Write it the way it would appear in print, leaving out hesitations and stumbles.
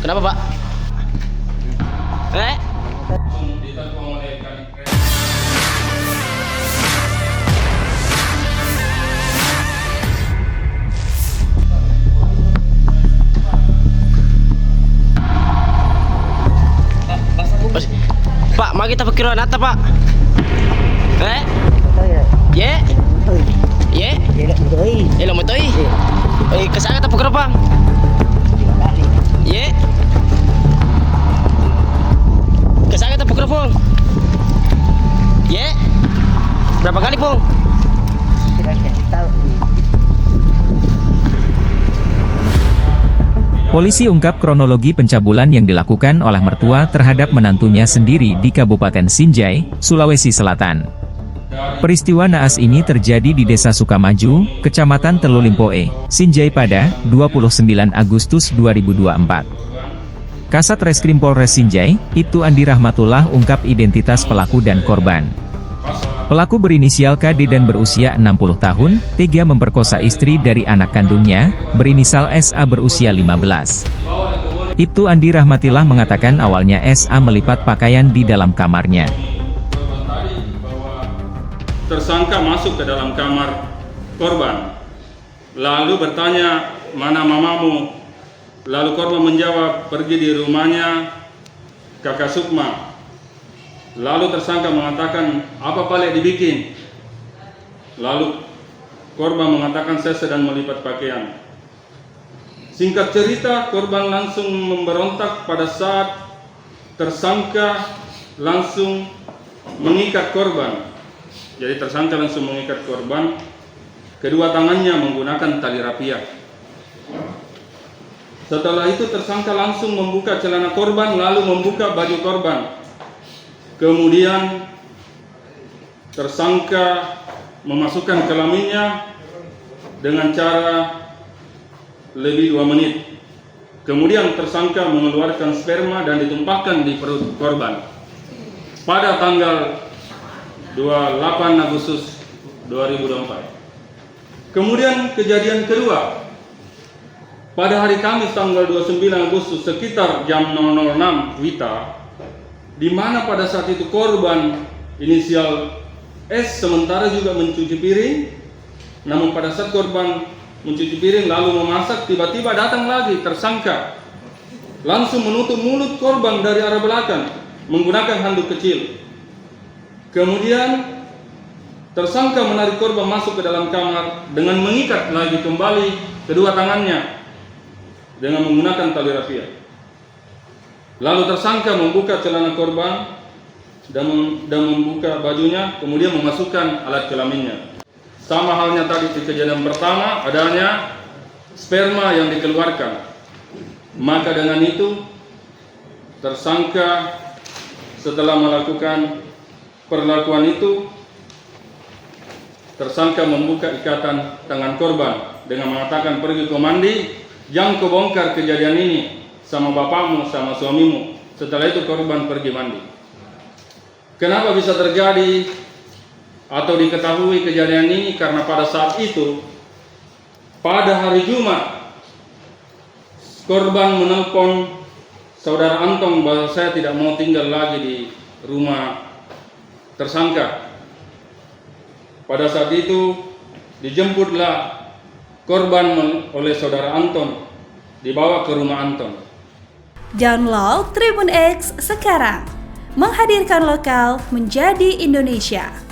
Kenapa, Pak? Eh? Pak, mari kita perkiraan atas, Pak. Eh? Ye? Ye? Lo mutoi. Kesana kita perkiraan, Pak. Ye? Kesana kita perkiraan, Pung. Ye? Berapa kali, Pung? Polisi ungkap kronologi pencabulan yang dilakukan oleh mertua terhadap menantunya sendiri di Kabupaten Sinjai, Sulawesi Selatan. Peristiwa naas ini terjadi di Desa Sukamaju, Kecamatan Telulimpoe, Sinjai pada 29 Agustus 2024. Kasat Reskrim Polres Sinjai, Ibtu Andi Rahmatullah ungkap identitas pelaku dan korban. Pelaku berinisial KD dan berusia 60 tahun, tega memperkosa istri dari anak kandungnya, berinisial SA berusia 15. Ibtu Andi Rahmatillah mengatakan awalnya SA melipat pakaian di dalam kamarnya. Tersangka masuk ke dalam kamar korban, lalu bertanya, "Mana mamamu?" Lalu korban menjawab, "Pergi di rumahnya Kakak Sukma." Lalu tersangka mengatakan, "Apa balik dibikin?" Lalu korban mengatakan, "Saya sedang melipat pakaian." Singkat cerita, korban langsung memberontak pada saat tersangka langsung mengikat korban. Jadi tersangka langsung mengikat korban, kedua tangannya menggunakan tali rapia. Setelah itu tersangka langsung membuka celana korban lalu membuka baju korban. Kemudian tersangka memasukkan kelaminnya dengan cara lebih 2 menit. Kemudian tersangka mengeluarkan sperma dan ditumpahkan di perut korban. Pada tanggal 28 Agustus 2024. Kemudian kejadian kedua. Pada hari Kamis tanggal 29 Agustus sekitar jam 00.06 WITA, di mana pada saat itu korban inisial S sementara juga mencuci piring. Namun pada saat korban mencuci piring lalu memasak, tiba-tiba datang lagi tersangka langsung menutup mulut korban dari arah belakang menggunakan handuk kecil. Kemudian tersangka menarik korban masuk ke dalam kamar dengan mengikat lagi kembali kedua tangannya dengan menggunakan tali rapia. Lalu tersangka membuka celana korban dan membuka bajunya, kemudian memasukkan alat kelaminnya. Sama halnya tadi di kejadian pertama, adanya sperma yang dikeluarkan. Maka dengan itu, tersangka setelah melakukan perlakuan itu, tersangka membuka ikatan tangan korban dengan mengatakan, "Pergi ke mandi, jangan kau bongkar kejadian ini sama bapakmu, sama suamimu." Setelah itu korban pergi mandi. Kenapa bisa terjadi atau diketahui kejadian ini? Karena pada saat itu, pada hari Jumat, korban menelpon saudara Antong bahwa saya tidak mau tinggal lagi di rumah tersangka. Pada saat itu dijemputlah korban oleh saudara Anton, dibawa ke rumah Anton. Download Tribun X sekarang, menghadirkan lokal menjadi Indonesia.